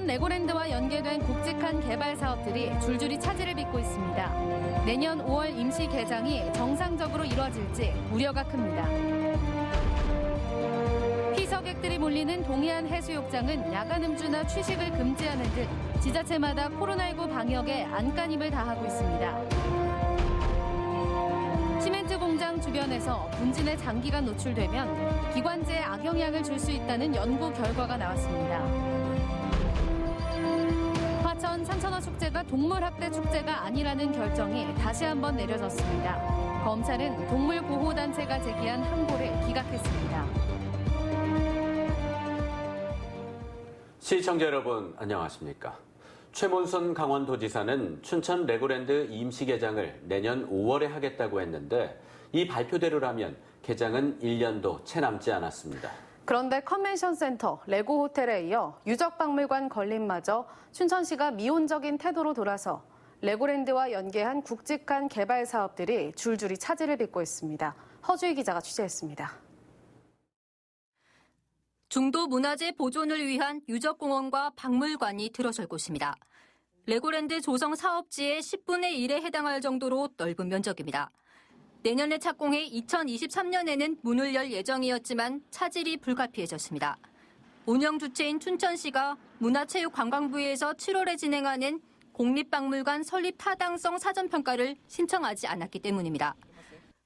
춘천 레고랜드와 연계된 굵직한 개발 사업들이 줄줄이 차질을 빚고 있습니다. 내년 5월 임시 개장이 정상적으로 이뤄질지 우려가 큽니다. 피서객들이 몰리는 동해안 해수욕장은 야간 음주나 취식을 금지하는 등 지자체마다 코로나19 방역에 안간힘을 다하고 있습니다. 시멘트 공장 주변에서 분진에 장기간 노출되면 기관지에 악영향을 줄 수 있다는 연구 결과가 나왔습니다. 화천 산천어 축제가 동물학대 축제가 아니라는 결정이 다시 한번 내려졌습니다. 검찰은 동물보호단체가 제기한 항고를 기각했습니다. 시청자 여러분 안녕하십니까? 최문순 강원도지사는 춘천 레고랜드 임시 개장을 내년 5월에 하겠다고 했는데 이 발표대로라면 개장은 1년도 채 남지 않았습니다. 그런데 컨벤션센터, 레고호텔에 이어 유적박물관 건립마저 춘천시가 미온적인 태도로 돌아서 레고랜드와 연계한 굵직한 개발 사업들이 줄줄이 차질을 빚고 있습니다. 허주희 기자가 취재했습니다. 중도 문화재 보존을 위한 유적공원과 박물관이 들어설 곳입니다. 레고랜드 조성 사업지의 10분의 1에 해당할 정도로 넓은 면적입니다. 내년에 착공해 2023년에는 문을 열 예정이었지만 차질이 불가피해졌습니다. 운영 주체인 춘천시가 문화체육관광부에서 7월에 진행하는 공립박물관 설립 타당성 사전평가를 신청하지 않았기 때문입니다.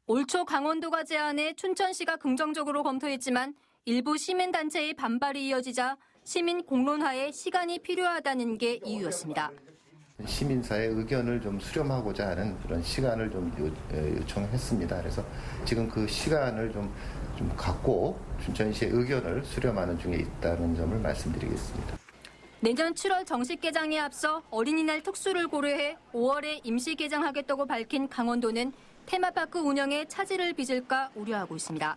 올 초 강원도가 제안해 춘천시가 긍정적으로 검토했지만 일부 시민단체의 반발이 이어지자 시민 공론화에 시간이 필요하다는 게 이유였습니다. 시민사의 의견을 좀 수렴하고자 하는 그런 시간을 좀 요청했습니다. 그래서 지금 그 시간을 좀 갖고 춘천시의 의견을 수렴하는 중에 있다는 점을 말씀드리겠습니다. 내년 7월 정식 개장에 앞서 어린이날 특수를 고려해 5월에 임시 개장하겠다고 밝힌 강원도는 테마파크 운영에 차질을 빚을까 우려하고 있습니다.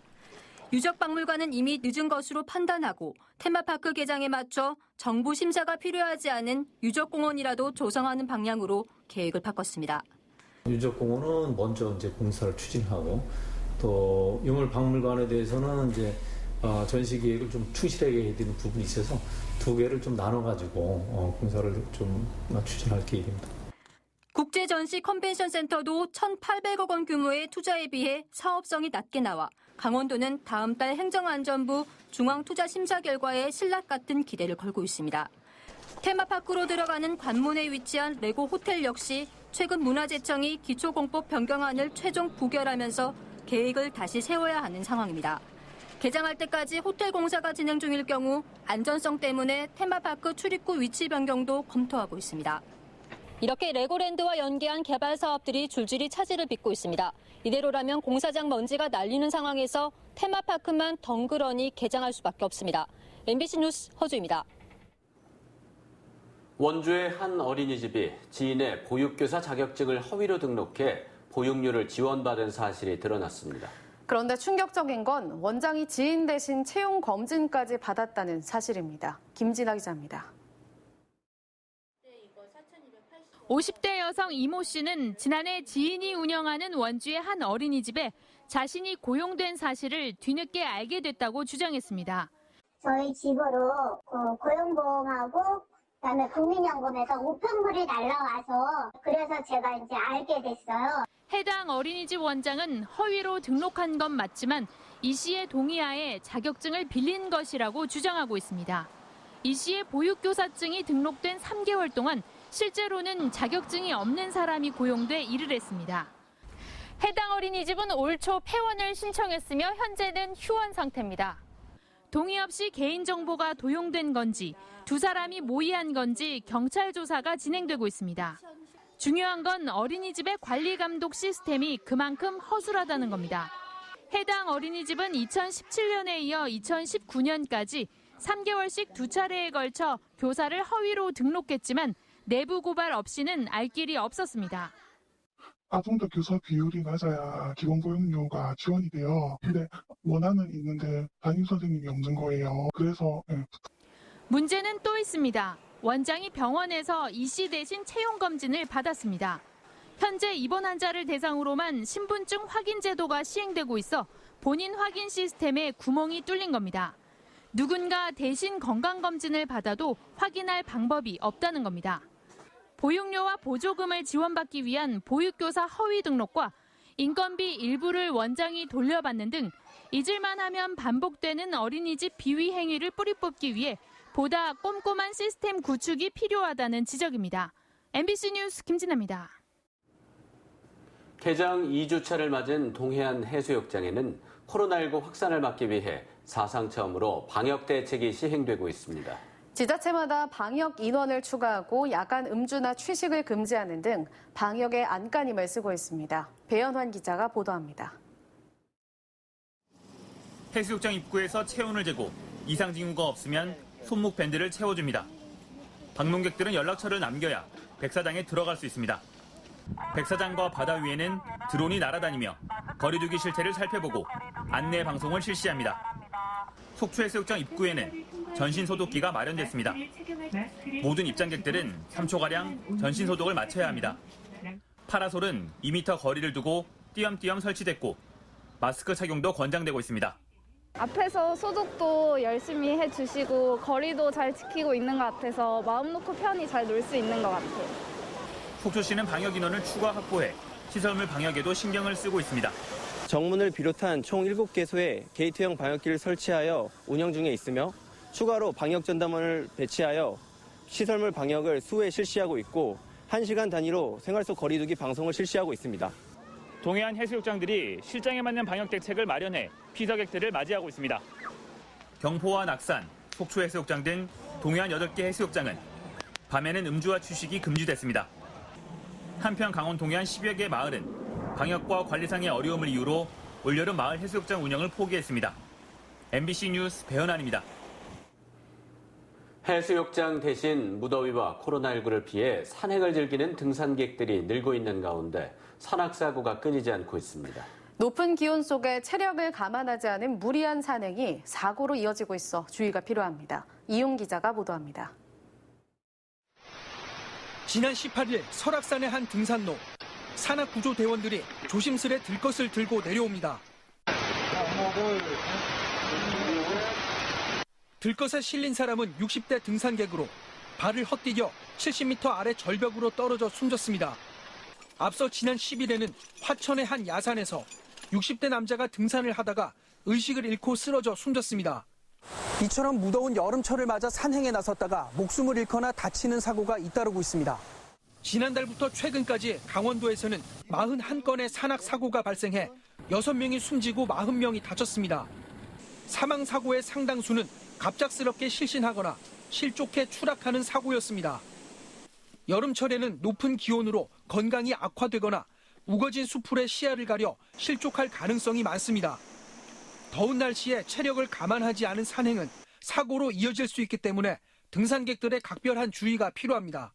유적박물관은 이미 늦은 것으로 판단하고 테마파크 개장에 맞춰 정부 심사가 필요하지 않은 유적공원이라도 조성하는 방향으로 계획을 바꿨습니다. 유적공원은 먼저 이제 공사를 추진하고 또 유물박물관에 대해서는 이제 전시 계획을 좀 충실하게 해야 되는 부분이 있어서 두 개를 좀 나눠가지고 공사를 좀 추진할 계획입니다. 국제전시 컨벤션센터도 1,800억 원 규모의 투자에 비해 사업성이 낮게 나와 강원도는 다음 달 행정안전부 중앙투자심사 결과에 신락 같은 기대를 걸고 있습니다. 테마파크로 들어가는 관문에 위치한 레고 호텔 역시 최근 문화재청이 기초공법 변경안을 최종 부결하면서 계획을 다시 세워야 하는 상황입니다. 개장할 때까지 호텔 공사가 진행 중일 경우 안전성 때문에 테마파크 출입구 위치 변경도 검토하고 있습니다. 이렇게 레고랜드와 연계한 개발 사업들이 줄줄이 차질을 빚고 있습니다. 이대로라면 공사장 먼지가 날리는 상황에서 테마파크만 덩그러니 개장할 수밖에 없습니다. MBC 뉴스 허주입니다. 원주의 한 어린이집이 지인의 보육교사 자격증을 허위로 등록해 보육료를 지원받은 사실이 드러났습니다. 그런데 충격적인 건 원장이 지인 대신 채용 검진까지 받았다는 사실입니다. 김진아 기자입니다. 50대 여성 이모 씨는 지난해 지인이 운영하는 원주의 한 어린이집에 자신이 고용된 사실을 뒤늦게 알게 됐다고 주장했습니다. 저희 집으로 고용보험하고 그다음에 국민연금에서 우편물이 날라와서 그래서 제가 이제 알게 됐어요. 해당 어린이집 원장은 허위로 등록한 건 맞지만 이 씨의 동의하에 자격증을 빌린 것이라고 주장하고 있습니다. 이 씨의 보육교사증이 등록된 3개월 동안 실제로는 자격증이 없는 사람이 고용돼 일을 했습니다. 해당 어린이집은 올 초 폐원을 신청했으며 현재는 휴원 상태입니다. 동의 없이 개인정보가 도용된 건지 두 사람이 모의한 건지 경찰 조사가 진행되고 있습니다. 중요한 건 어린이집의 관리 감독 시스템이 그만큼 허술하다는 겁니다. 해당 어린이집은 2017년에 이어 2019년까지 3개월씩 두 차례에 걸쳐 교사를 허위로 등록했지만 내부 고발 없이는 알 길이 없었습니다. 아동도 교사 비율이 낮아야 기본보육료가 지원이 돼요. 근데 원안은 있는데 담임 선생님이 없는 거예요. 그래서 문제는 또 있습니다. 원장이 병원에서 이 씨 대신 채용 검진을 받았습니다. 현재 입원 환자를 대상으로만 신분증 확인 제도가 시행되고 있어 본인 확인 시스템에 구멍이 뚫린 겁니다. 누군가 대신 건강검진을 받아도 확인할 방법이 없다는 겁니다. 보육료와 보조금을 지원받기 위한 보육교사 허위 등록과 인건비 일부를 원장이 돌려받는 등 잊을만 하면 반복되는 어린이집 비위 행위를 뿌리 뽑기 위해 보다 꼼꼼한 시스템 구축이 필요하다는 지적입니다. MBC 뉴스 김진아입니다. 개장 2주차를 맞은 동해안 해수욕장에는 코로나19 확산을 막기 위해 사상 처음으로 방역 대책이 시행되고 있습니다. 지자체마다 방역 인원을 추가하고 야간 음주나 취식을 금지하는 등 방역에 안간힘을 쓰고 있습니다. 배현환 기자가 보도합니다. 해수욕장 입구에서 체온을 재고 이상 징후가 없으면 손목 밴드를 채워줍니다. 방문객들은 연락처를 남겨야 백사장에 들어갈 수 있습니다. 백사장과 바다 위에는 드론이 날아다니며 거리두기 실태를 살펴보고 안내 방송을 실시합니다. 속초해수욕장 입구에는 전신 소독기가 마련됐습니다. 모든 입장객들은 3초가량 전신 소독을 마쳐야 합니다. 파라솔은 2m 거리를 두고 띄엄띄엄 설치됐고 마스크 착용도 권장되고 있습니다. 앞에서 소독도 열심히 해주시고 거리도 잘 지키고 있는 것 같아서 마음 놓고 편히 잘 놀 수 있는 것 같아요. 속초시는 방역 인원을 추가 확보해 시설물 방역에도 신경을 쓰고 있습니다. 정문을 비롯한 총 7개소에 게이트형 방역기를 설치하여 운영 중에 있으며 추가로 방역 전담원을 배치하여 시설물 방역을 수회 실시하고 있고 1시간 단위로 생활 속 거리두기 방송을 실시하고 있습니다. 동해안 해수욕장들이 실정에 맞는 방역 대책을 마련해 피서객들을 맞이하고 있습니다. 경포와 낙산, 속초해수욕장 등 동해안 8개 해수욕장은 밤에는 음주와 취식이 금지됐습니다. 한편 강원 동해안 10여 개 마을은 방역과 관리상의 어려움을 이유로 올여름 마을 해수욕장 운영을 포기했습니다. MBC 뉴스 배현환입니다. 해수욕장 대신 무더위와 코로나19를 피해 산행을 즐기는 등산객들이 늘고 있는 가운데 산악사고가 끊이지 않고 있습니다. 높은 기온 속에 체력을 감안하지 않은 무리한 산행이 사고로 이어지고 있어 주의가 필요합니다. 이용 기자가 보도합니다. 지난 18일 설악산의 한 등산로. 산악구조대원들이 조심스레 들것을 들고 내려옵니다. 들것에 실린 사람은 60대 등산객으로 발을 헛디뎌 70m 아래 절벽으로 떨어져 숨졌습니다. 앞서 지난 10일에는 화천의 한 야산에서 60대 남자가 등산을 하다가 의식을 잃고 쓰러져 숨졌습니다. 이처럼 무더운 여름철을 맞아 산행에 나섰다가 목숨을 잃거나 다치는 사고가 잇따르고 있습니다. 지난달부터 최근까지 강원도에서는 41건의 산악 사고가 발생해 6명이 숨지고 40명이 다쳤습니다. 사망 사고의 상당수는 갑작스럽게 실신하거나 실족해 추락하는 사고였습니다. 여름철에는 높은 기온으로 건강이 악화되거나 우거진 수풀에 시야를 가려 실족할 가능성이 많습니다. 더운 날씨에 체력을 감안하지 않은 산행은 사고로 이어질 수 있기 때문에 등산객들의 각별한 주의가 필요합니다.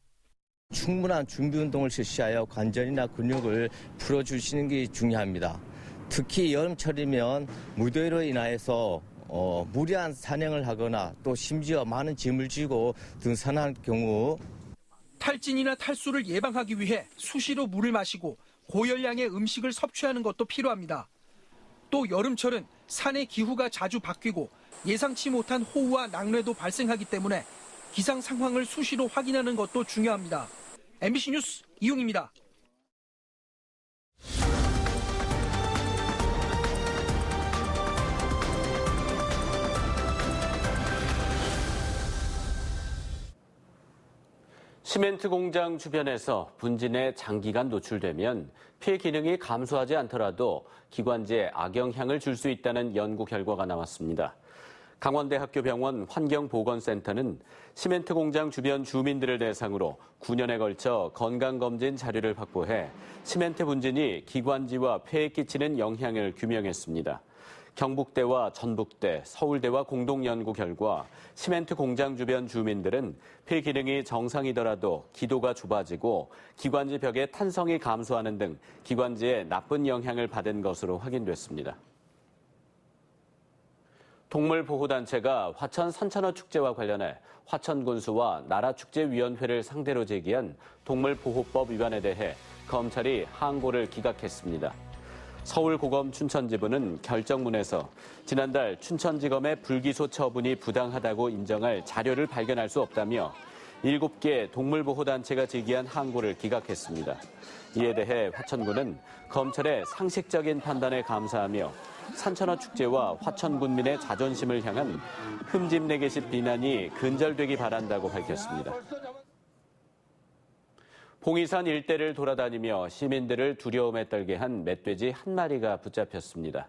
충분한 준비 운동을 실시하여 관절이나 근육을 풀어주시는 게 중요합니다. 특히 여름철이면 무더위로 인하여서 무리한 산행을 하거나 또 심지어 많은 짐을 지고 등산할 경우 탈진이나 탈수를 예방하기 위해 수시로 물을 마시고 고열량의 음식을 섭취하는 것도 필요합니다. 또 여름철은 산의 기후가 자주 바뀌고 예상치 못한 호우와 낙뢰도 발생하기 때문에 기상 상황을 수시로 확인하는 것도 중요합니다. MBC 뉴스 이용입니다. 시멘트 공장 주변에서 분진에 장기간 노출되면 피해 기능이 감소하지 않더라도 기관지에 악영향을 줄 수 있다는 연구 결과가 나왔습니다. 강원대학교 병원 환경보건센터는 시멘트 공장 주변 주민들을 대상으로 9년에 걸쳐 건강검진 자료를 확보해 시멘트 분진이 기관지와 폐에 끼치는 영향을 규명했습니다. 경북대와 전북대, 서울대와 공동연구 결과 시멘트 공장 주변 주민들은 폐 기능이 정상이더라도 기도가 좁아지고 기관지 벽의 탄성이 감소하는 등 기관지에 나쁜 영향을 받은 것으로 확인됐습니다. 동물보호단체가 화천 산천어 축제와 관련해 화천군수와 나라축제위원회를 상대로 제기한 동물보호법 위반에 대해 검찰이 항고를 기각했습니다. 서울고검 춘천지부는 결정문에서 지난달 춘천지검의 불기소 처분이 부당하다고 인정할 자료를 발견할 수 없다며 7개 동물보호단체가 제기한 항고를 기각했습니다. 이에 대해 화천군은 검찰의 상식적인 판단에 감사하며 산천어 축제와 화천군민의 자존심을 향한 흠집내기식 비난이 근절되기 바란다고 밝혔습니다. 봉이산 일대를 돌아다니며 시민들을 두려움에 떨게 한 멧돼지 한 마리가 붙잡혔습니다.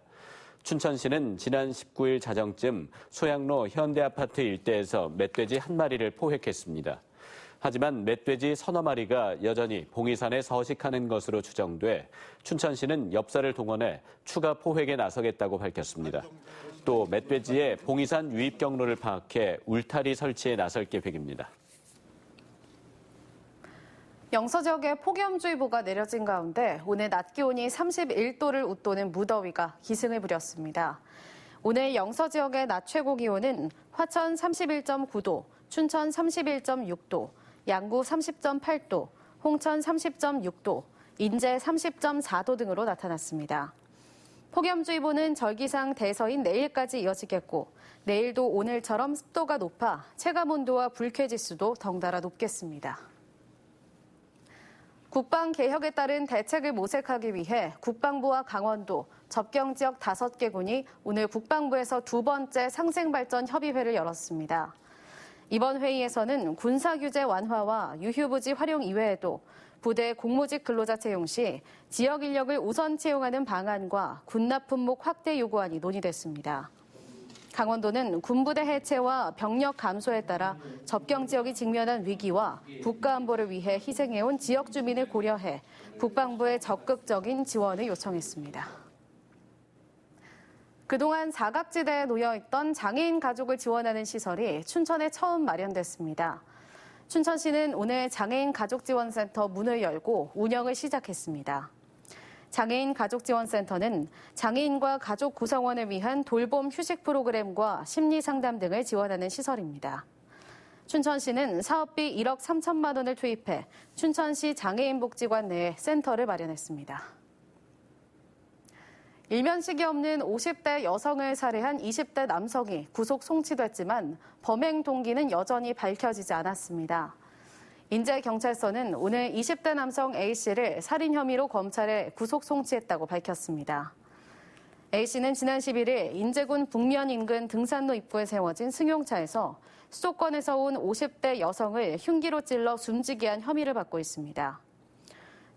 춘천시는 지난 19일 자정쯤 소양로 현대아파트 일대에서 멧돼지 한 마리를 포획했습니다. 하지만 멧돼지 서너 마리가 여전히 봉이산에 서식하는 것으로 추정돼 춘천시는 엽사를 동원해 추가 포획에 나서겠다고 밝혔습니다. 또 멧돼지의 봉이산 유입 경로를 파악해 울타리 설치에 나설 계획입니다. 영서 지역에 폭염주의보가 내려진 가운데 오늘 낮 기온이 31도를 웃도는 무더위가 기승을 부렸습니다. 오늘 영서 지역의 낮 최고 기온은 화천 31.9도, 춘천 31.6도, 양구 30.8도, 홍천 30.6도, 인제 30.4도 등으로 나타났습니다. 폭염주의보는 절기상 대서인 내일까지 이어지겠고 내일도 오늘처럼 습도가 높아 체감온도와 불쾌지수도 덩달아 높겠습니다. 국방개혁에 따른 대책을 모색하기 위해 국방부와 강원도, 접경지역 5개 군이 오늘 국방부에서 두 번째 상생발전 협의회를 열었습니다. 이번 회의에서는 군사규제 완화와 유휴부지 활용 이외에도 부대 공무직 근로자 채용 시 지역 인력을 우선 채용하는 방안과 군납 품목 확대 요구안이 논의됐습니다. 강원도는 군부대 해체와 병력 감소에 따라 접경 지역이 직면한 위기와 국가안보를 위해 희생해온 지역 주민을 고려해 국방부에 적극적인 지원을 요청했습니다. 그동안 사각지대에 놓여있던 장애인 가족을 지원하는 시설이 춘천에 처음 마련됐습니다. 춘천시는 오늘 장애인 가족지원센터 문을 열고 운영을 시작했습니다. 장애인 가족지원센터는 장애인과 가족 구성원을 위한 돌봄 휴식 프로그램과 심리상담 등을 지원하는 시설입니다. 춘천시는 사업비 1억 3천만 원을 투입해 춘천시 장애인복지관 내에 센터를 마련했습니다. 일면식이 없는 50대 여성을 살해한 20대 남성이 구속 송치됐지만 범행 동기는 여전히 밝혀지지 않았습니다. 인제경찰서는 오늘 20대 남성 A씨를 살인 혐의로 검찰에 구속 송치했다고 밝혔습니다. A씨는 지난 11일 인제군 북면 인근 등산로 입구에 세워진 승용차에서 수도권에서 온 50대 여성을 흉기로 찔러 숨지게 한 혐의를 받고 있습니다.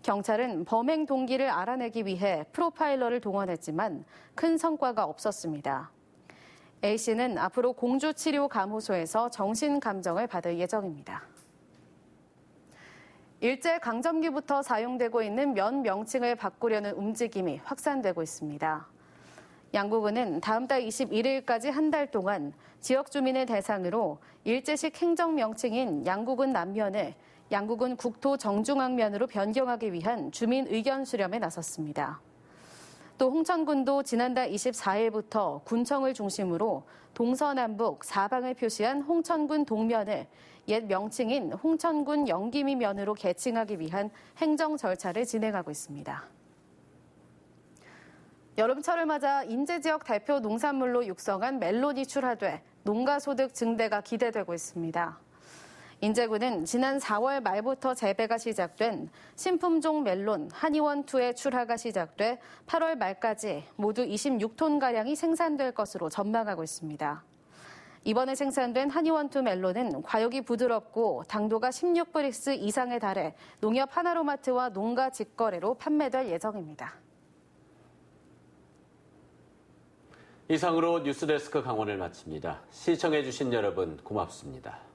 경찰은 범행 동기를 알아내기 위해 프로파일러를 동원했지만 큰 성과가 없었습니다. A씨는 앞으로 공주치료감호소에서 정신감정을 받을 예정입니다. 일제강점기부터 사용되고 있는 면 명칭을 바꾸려는 움직임이 확산되고 있습니다. 양구군은 다음 달 21일까지 한 달 동안 지역 주민을 대상으로 일제식 행정 명칭인 양구군 남면을 양구군 국토 정중앙면으로 변경하기 위한 주민 의견 수렴에 나섰습니다. 또 홍천군도 지난달 24일부터 군청을 중심으로 동서남북 사방을 표시한 홍천군 동면을 옛 명칭인 홍천군 영기미면으로 개칭하기 위한 행정 절차를 진행하고 있습니다. 여름철을 맞아 인제 지역 대표 농산물로 육성한 멜론이 출하돼 농가소득 증대가 기대되고 있습니다. 인제군은 지난 4월 말부터 재배가 시작된 신품종 멜론 한의원2의 출하가 시작돼 8월 말까지 모두 26톤가량이 생산될 것으로 전망하고 있습니다. 이번에 생산된 한의원2 멜론은 과육이 부드럽고 당도가 16브릭스 이상에 달해 농협 하나로마트와 농가 직거래로 판매될 예정입니다. 이상으로 뉴스데스크 강원을 마칩니다. 시청해주신 여러분 고맙습니다.